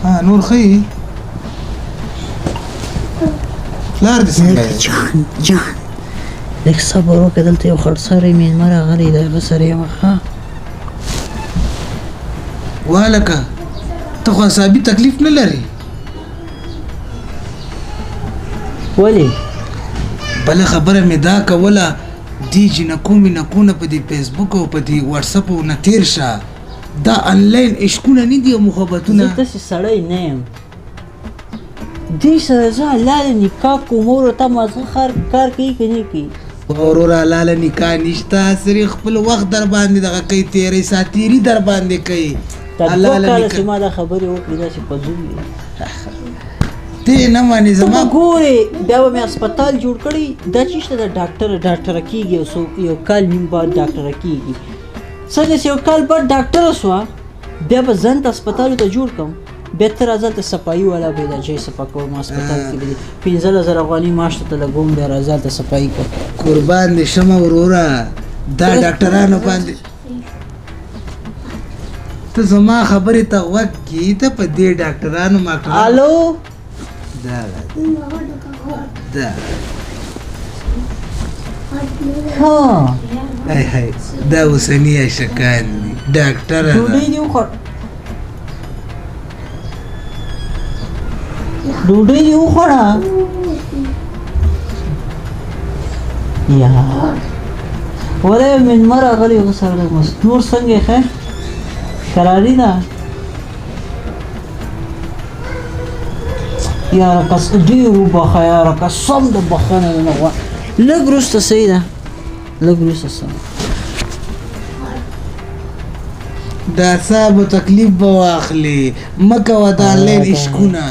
ها نور خي لار دې څنګه جان لږ صبر وکړه دلته یو خړساری مېلمه راغلی دی هغه سره یم ښه والکه ته خو اعصابي تکلیف نه لري ولې بله خبره مې دا کوله دی جنکو منکونه په دې فیسبوک او په دې واتساپ نه تیر شه دا انلاین عشقونه نه دي او محبتونه زه داسې سړی نه یم دې سره زه حلاله نکاح کوم ورته مازغه کار کوي که نه کوي وروره حلاله نکاح نشته صرف خپل وخت در باندې دغه کوي تیری ساتیري در باندې کوي دا 2 کاله چې ما دا خبرې وکړې داسې فضول وي ته نه مانې ته به ګورې بیا به مې هسپتال جوړ کړی دا چې شته د ډاکټره کېږي یو کال نیم بعد ډاکټره کېږي څنګه چې یو کال بعد ډاکټره شوه بیا به ځان ته هسپتالو ته جوړ کړم بیا ته راځه هلته صفایي والا به دا جای صفا کوم هسپتال کې به دې 15,000 افغانۍ معاش ته لګوم بیا راځه هلته صفایي کوم قربان دې شمه وروره دا ډاکټرانو باندې ته زما خبرې ته غوږ کړي ته په دې ډاکټرانو الو دا ها هاي دا اوسني عاشقان دي ډاکټر ډوډۍ دې وخوړه یا ولې مېلمه راغلی و سره د نور څنګه یې ښه کراري ده یاره کس ډېر وبخه یاره قسم د بخښنه نه غواړم لږ وروسته صحیح ده لږ وروسته سم دا صاحب تکلیف به واخلي مه کوه دا انلاین عشقونه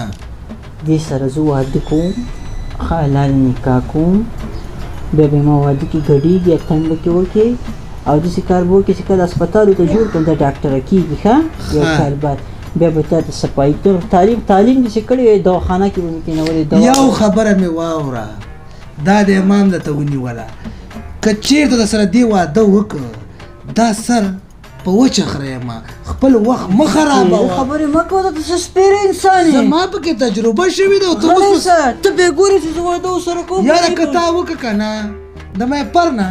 دې سره زه واده کوم ښه حلال نکاح کوم بیا به ما واده کې ګډېږي اتڼ به کې وکړې او داسې کار به وکړې چې کله هسپتالو ته جوړ کړم دا ډاکټره کېږي ښه یو کال بعد بیا به تا ته صفایي تعلیم دې چې کړی وی دواخانه کې به مې کېنولې یو خبره مې واوره دا د امام درته ونیوله که چېرته در سره دې واده وکړه دا سر په وچه خریم خپل وخت مه خرابوه خبرې مه کوه ته څه سپېره انسان یې زما پکې تجربه شوې ده ته بیا ګورې چې زه واده ورسره کوم یاره که تا وکړه که نه د مې پر نه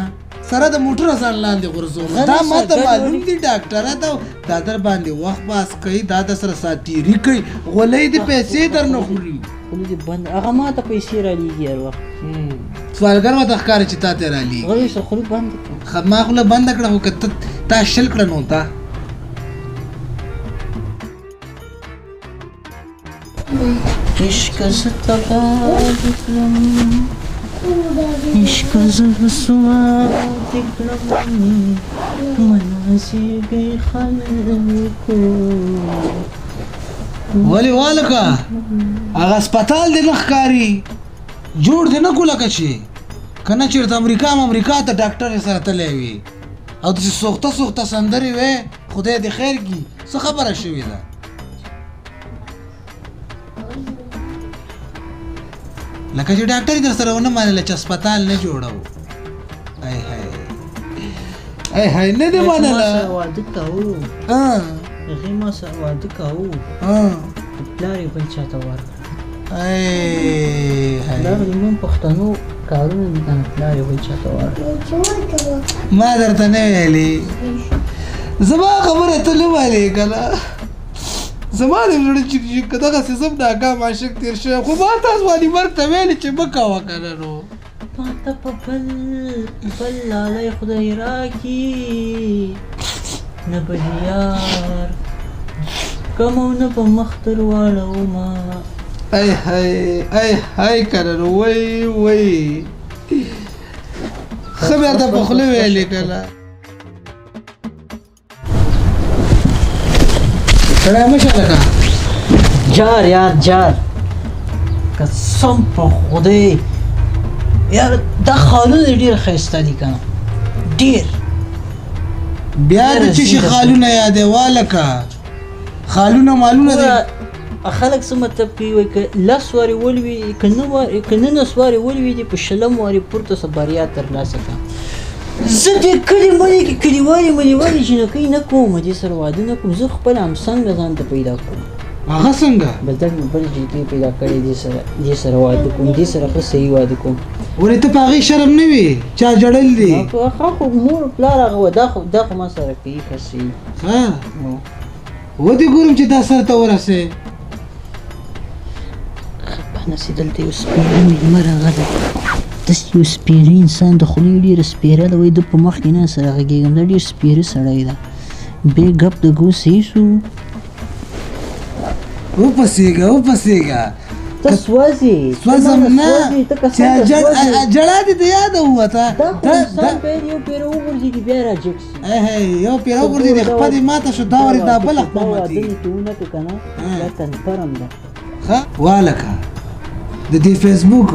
سره د موټر ځان لاندې غورځوم دا ما ته معلوم دي ډاکټره ده دا در باندې وخت باس کوي دا د سره ساتیري کوي غولۍ د پیسې در نه خوري خولې دې بند هغه ما ته پیسې رالیږي هر وخت سوالګر ورته ښکاري چې تا ته رالیږي غوړې سره خولې بنده کړه ما خوله بنده کړه خو که تا شل کړه نو تا عشق زه تباد کړم عشق زه سواد کړم مناسبې خلکو ولې والکه هغه هسپتال دې نه ښکاري جوړ دې نه کړو لکه چې که نه چېرته امریکا ته ډاکټر سره تللی وي او داسې سوخته سندرې وې خدای دې خیر کړي څه خبره شوې ده لکه چې ډاکټر در سره ونه منله چې هسپتال نه جوړو ای نه دې منله واده کوو هغې ما سره واده کوو پلار یې بل چاته ورکړه دا زموږ پښتنو کارونه دي که نه پلار یې بل چاته ورکړه ما درته نه ویلې زما خبره ته نه ویلې که نه زما د زړه چې که دغسې زم ناکام عاشق تېر شوی خو ما تا ځواني مرګ ته ویلې چې مه کوه که نه نو ما ته په بل لالی خدای راکړي نه به دې یار کم او نه په مخ تر واړومه ای که نه نو وی ښه بیا ته په خوله ویلې که نه سړی مشه لکه جار یار جار قسم په خدای یار دا خالونه ډېر ښایسته دي که نه ډېر بیا د څه شي خالونه یادوه لکه خالونه مالونه دي خلک څه مطلب کوي وایي که 10 وارې ولوي که 19 وارې ولوي دي په 20 وارې پورته څه بریا ترلاسه کړه زه دې کلي ملي کې کلیوالې جنکۍ نه کوم دې سره واده نه کوم زه خپل همسنګه ځان ته پیدا کوم هغه څنګه بس دا مې بل جلکۍ پیدا کړې دې سره واده کوم دې سره ښه صحیح واده کوم ولې ته په هغې شرم نه وي چا جړل دي ښه خو مور پلار هغه وه دا خو ما سره کوي ښه صحیح ها ودې ګورم چې دا سر ته ورسې نسي دلته یو سپېره مېلمه راغلی داسې یو سپېره انسان د خولې ډېره سپېره ده وایي ده په مخ کې نه سره غږېږم دا ډېر سپېره سړی ده بې ګپ د ګو صحیح شو وپسېږه ته سوځې سوځم نه چې جړا دې ته یاده ووته دا خو انسان باید یو پیره وغورځېږي بیا راجګ شي یو پیره وغورځېدې خپه دې ماته شو دا ورې دا بله خپه دا واده ماتېږي مې ته ونه کړه که نه دا کنفرم ده ښه والکه د دې فیسبوک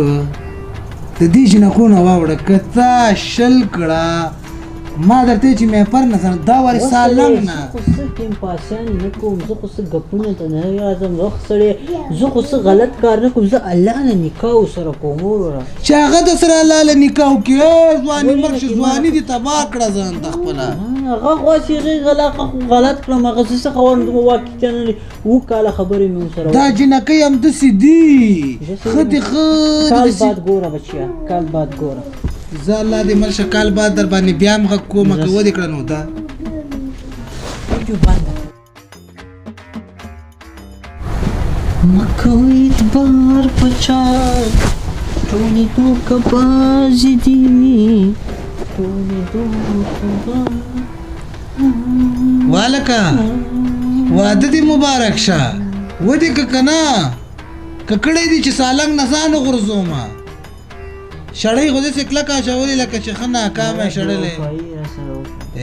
د دې جنکو نه واوړه که تا شل کړه ما درته چې مې پر نه دا وارې سالنګ نه زه خو څه ټیم پاسیانې نه کوم زه خو څه ګپونه ته نه راځم زه خو څه غلط کار نه کوم زه الله نه نکاح ورسره کوم وروره چې هغه د سره الله له نکاح وکړي ځواني مرګ شي ځواني دې تباه کړه ځان ته خپله هغه خو چې هغې غلط کړم هغه زه څه خبر نه واقعیتا نه 7 کاله خبرې مې ورسره دا جنکۍ همداسې دي ښه دي کال بعد ګوره بچیا کال بعد ګوره زه الله دې مرشه کال بعد در باندې بیا هم غږ کوم که ودې کړه نو دا مکوی اعتبار پچا ټولې دوکهبازې دي ټولې دوکهبازې والکه واده دې مبارک شه ودې که که نه که کړی دي چې سالنګ نه ځان وغورځومه شړۍ خو داسې کلکه اچولې لکه چې ښه ناکامه شړلې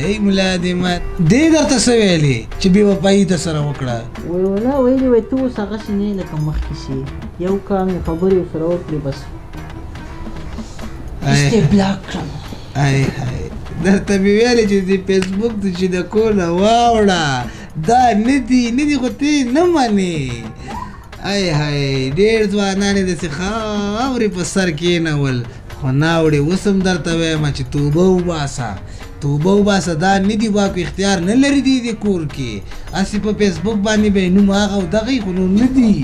ای ملا دې مات دې درته څه ویلې چې بې وفایي در سره وکړه وایي ولا ویلې وایي ته اوس هغسې نه یې لکه مخکې سې یو کال مې خبرې ورسره وکړې بس دې بلاک کړم درته مې ویلې چې د فیسبوک د جنکو نه واوړه دا نه دي خو ته نه منې ډېر ځوانان یې داسې خاورې په سر کېنول خو ناوړې اوس هم درته وایم چې توبه وباسه دا نه دي واکو اختیار نه لري دي د کور کې هسې په فیسبوک باندې به یې نوم هغه او دغه خو نو نه دي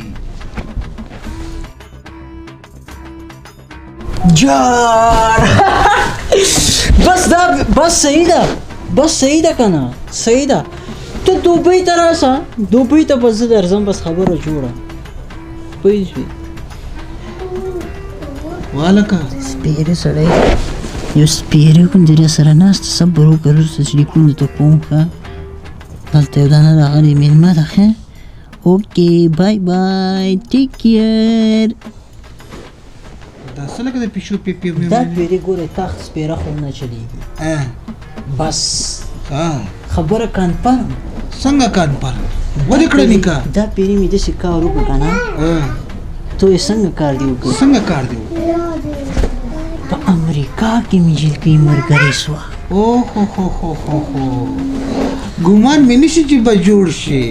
جار بس صحیح ده که نه صحیح ده ته دوبۍ ته راسه دوبۍ ته بس زه درځم بس خبره جوړه پوه شوې والکه سپېره سړی یو سپېره کوم چې سره ناسته صبر وکړه وروسته چې لیکونه ته کوم ښه دلته یو دانه راغلې مېلمه ده ښه اوکې بای ټیک کیر دا څه لکه د پیشو پیپي دا پیرې ګوره تخت سپېره خو نه چلېږي بس خبره کنفرم څنګه کنفرم ودې کړه نکاح دا پیرې مې داسې کار وکړو که نه ته یې څنګه کار دې وکړو په امریکا کې مې جلکۍ ملګرې سوه ګمان مې نشي چې به جوړ شي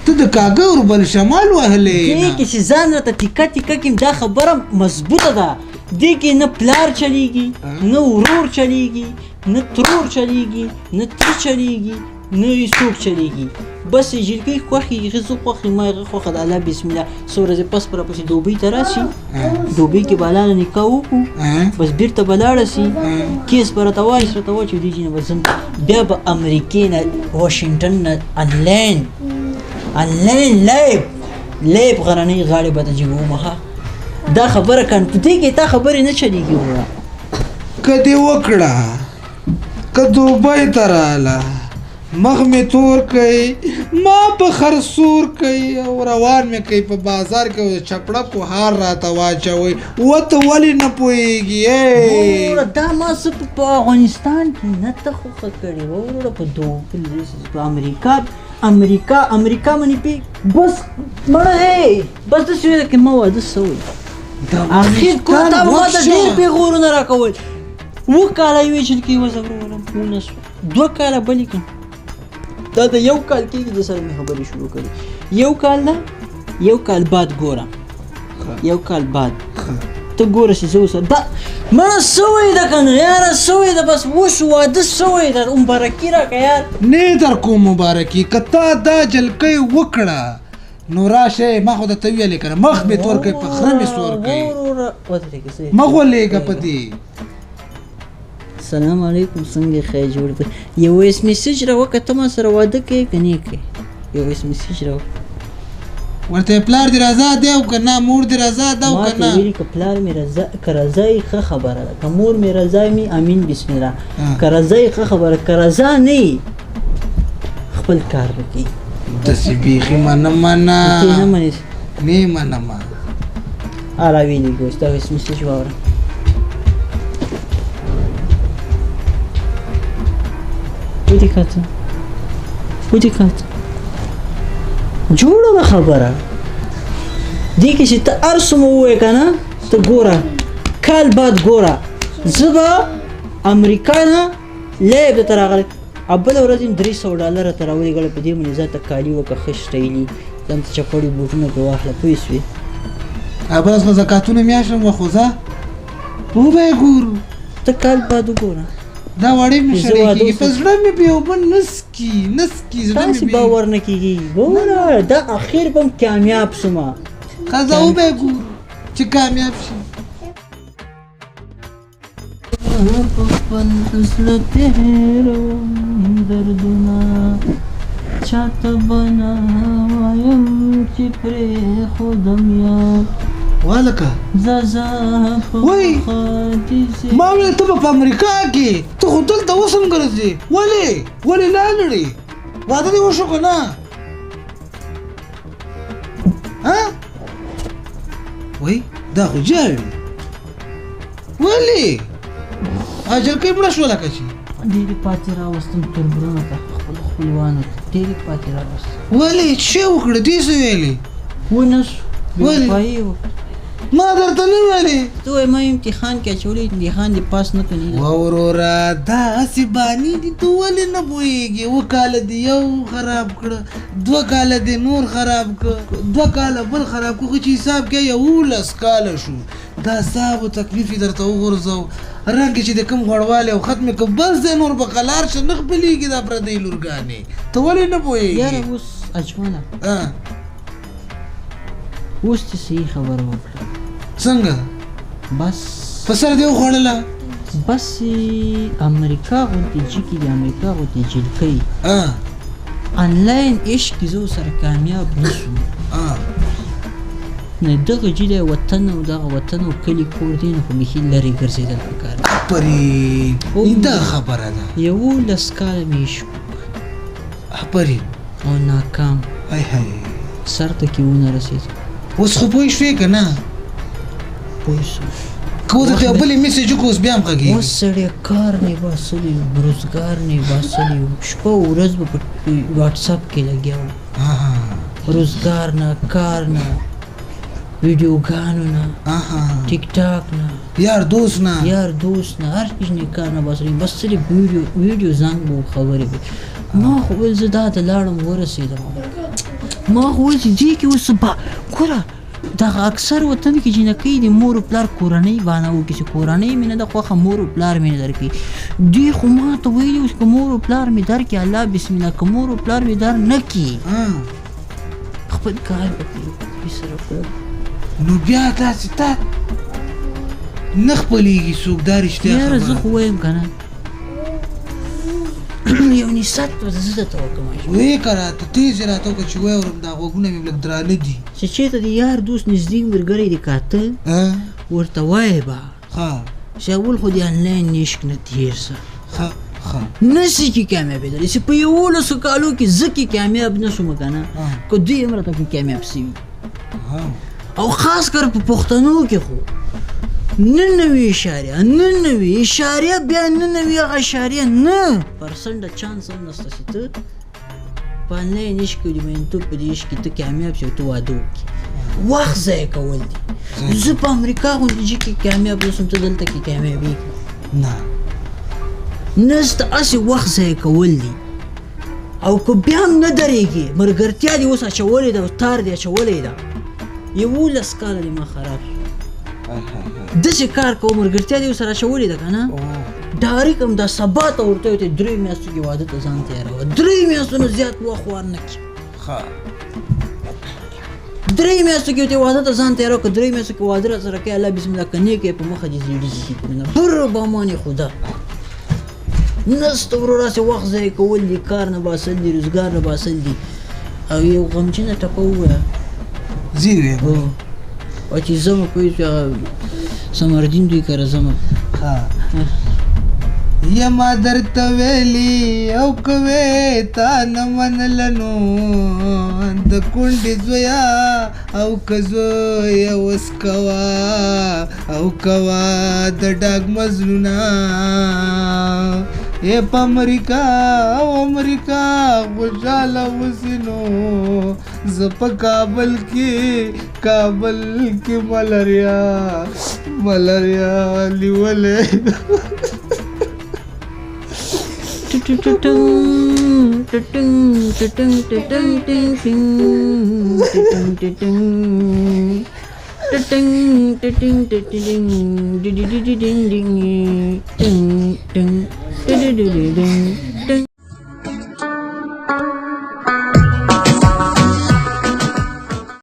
ته د کاږه ور بل شمال وهلې دې کې چې ځان راته ټیکه کېم دا خبره مضبوطه ده دې کې نه پلار چلیږي نه ورور چلیږي نه ترور چلیږي نه تره چلیږي نه یې څوک چلیږي بس یې جلکۍ خوښېږي ښه زه خوښ یم ما هغه خوښه ده الله بسم الله څو ورځې پس په راپسې دوبۍ ته راشي دوبۍ کې به هلاله نکاح وکړو بس بېرته به لاړه سي کیس به راته واچوي دې جینه به ځم بیا به امریکې نه واشنګټن نه انلاین لایب غرنۍ غاړې به ته جګومه ښه دا خبره دې کې تا خبرې نه چلېږي وروره که دې وکړه که دوبۍ ته راله مخ مې تور کوي ما په خرسور کوي او روان مې کوي په بازار کې چپړکو هار راته واچوي وته ولې نه پوهېږي دا ما څه په افغانستان کې نه ته خوښه کړې وه وروره په امریکا منې پې بس مړه بس داسې ویل کې ما واده سوی اخر کور تا به ما ته ډېر پېغورونه راکول 7 کاله یوې جلکۍ وځورولم ونه سوه 2 کاله بلې کړم دا د یو کال کېږي د سره مې خبرې شروع کړې یو کال بعد ګوره یو کال بعد ته ګوره چې زه اوس دا مړه سوی ده که نه یاره سوی ده بس وشو واده سوی ده مبارکي راکړه یار نه در کوم مبارکي که تا دا جلکۍ وکړه نو راشه ما خو درته ویلې کنه مخ مې تور کوي په خره مې سور کوي مه غولېږه په دې. السلام علیکم څنګه خیر جوړ دی یو اس میسج راوکه ته ما سره واده کوې که نه کوې یو اس میسج راوکه ورته پلار دې رضا دی او که نه مور دې رضا ده او ما که ته نه ویلي که پلار مې رضا که رضا یې ښه خبره ده که مور مې رضا مې امین بسم الله که رضا یې ښه خبره که رضا نه یې خپل کار وکړي داسې بیخي منمه ته یې نه منې نه منمه راویلېږه ستا اس میسج واوره ولیکاته جوړه ده خبره دې کې چې ته هر څومره ووایې که نه ته ګوره کال بعد ګوره زه به امریکا نه لیب درته راغلی او بله ورځ یې $300 ته راولېږله په دې باندې ځان ته کالي وکړه ښه شټیلي ځان ته چپړې بوټونه پرې واخله پوه شوې بس خو زکاتونه میاشم وخو زه وبه یې ګورو ته کال بعد وګوره دا وړې مې شړې کېږي په زړه مې بې اوبه نسکي زړه مې تاسې باور نه کېږي ګوره دا اخر به هم کامیاب شومه ښه زه وبه یې ګورو چې کامیاب شي په خپل زړه تېروم دردونه چاته به نه وایم چې پرېښودم یاد والکه زازا وای ما ویل ته به په امریکا کې ته خو دلته اوس هم ګرځې ولې لاړې واده دې وشو که نه وای دا خو جاړي ولې جلکۍ مړه شوه لکه چې ډېرې پاتې راوستم تربرونه ته خپلوانو ته ډېرې پاتې راوستم ولې څه وکړه دې څه ویلې ونه شو ولې؟ بېوفایي وکړه ما درته نه ویلې ته وایې ما امتحان کې اچولی امتحان دې پاس نه کړي وروره دا هسې بانې دي ته ولې نه پوهېږې 2 کاله دې یو خراب کړه 2 کاله دې نور خراب کړه 2 کاله بل خراب کړه خو چې حساب کې 11 کاله شو دا صاحب و تکلیف یې درته وغورځو رنګ چې د کوم غوړوالی او ختم که بس دی نور به قلار شه نه خپلېږي دا پردۍ لورګانې ته ولې نه پوهېږې یاره اوس اجمله اوس دې صحیح خبره وکړه څنګه بس په سر دې وخوړله بس امریکا غوندې جیکې د امریکا غوندې جلکۍ آنلاین عشق کې زه سره کامیاب نه شوم نه دغه جیله وطن او دغه وطن او کلی کور دی نه خو بیخي لرې ګرځېدل پکار دی آفرین دا خبره ده 11 کاله مې عشق آفرین او ناکام های سر ته کې ونه رسېد اوس خو پوه شوې که نه پوه شوم که اوس ته یو بلې میسج وکړو اوس بیا هم غږېږي اوس سړی کار نه باسلی و روزګار نه باسلی و شپه و ورځ به په واټساپ کې لګیا وم روزګار نه کار نه ویډیوګانو نه ټیک ټاک نه یار دوست نه هر چیز نه کار نه باسلی بس صرف ویډیو زنګ به خبرې به ما خو ویل زه دا ته لاړم ورسېدم ما خو ویل چې دې کې اوس ګوره دغه اکثر وطن کې جنکۍ د مور و پلار کورنۍ بانه وکړي چې کورنۍ مې نه ده خوښه مور و پلار مې نه درکوي دوی خو ما ته ویلي اوس که مور و پلار مې درکړي الله بسم الله که مور و پلار مې در نه کړي خپل کار وکړي سره کړم نو بیا داسې تا نه خپلېږي څوک دا رښتیا یاره زه خو وایم که نه یو نصیحت به زه درته وکړم ویې که راته تیزې راته وکړه چې واورم دا غوږونه مې لږ درانه دي چې چېرته د یار دوست نږدې ملګری دې کاته ورته وایې به چې اول خو د آنلاین عشق نه تېر شه نسي کې کامیابېدلی چې په 11 کالو کې زه کې کامیاب نه شوم که نه که دوی هم راته کې کامیاب سوي او خاص کر په پښتنو کې خو 99 اشاریه بیا 99% چانس هم نشته چې ته په آنلاین عشق کې د مینتوب په دې عشق کې ته کامیاب شې او ته واده وکړې وخت ضایع کول دي زه په امریکا غوندې ځای کې کامیاب نه شوم ته دلته کې کامیابېږې نه سته هسې وخت ضایع کول دي او که بیا هم نه درېږې ملګرتیا دې اوس اچولې ده تار دې اچولې ده 11 کاله دې ما خراب شو داسې کار کوم ملګرتیا دې ورسره اچولې ده که نه ډایرکټ هم دا سبا ته ورته وایي 3 میاشتو کې واده ته ځان تیاروه 3 میاشتو نه زیات وخت ور نه کړي درې میاشتو کې ته واده ته ځان تیار کړ، درې میاشتو کې واده را سره کوي، الله بسم الله کني کې په مخه دې زیړي کنه بر بامان خدا نست ورو راسه وخت ځای کول دي، کار نه باسل دي، روزګار نه باسل دي، او یو غمجنه ټپه ووایه زیری او چې زما کوی چې سمردین دوی کره زما یما درته ویلی او کوي تا نه منلنو د کونډې زویا او کزویا اوس کوا او کوا د ډاګ مزلونه ای په امریکا او امریکا خوشاله وسینو زه په کابل کې ملاریا لیولې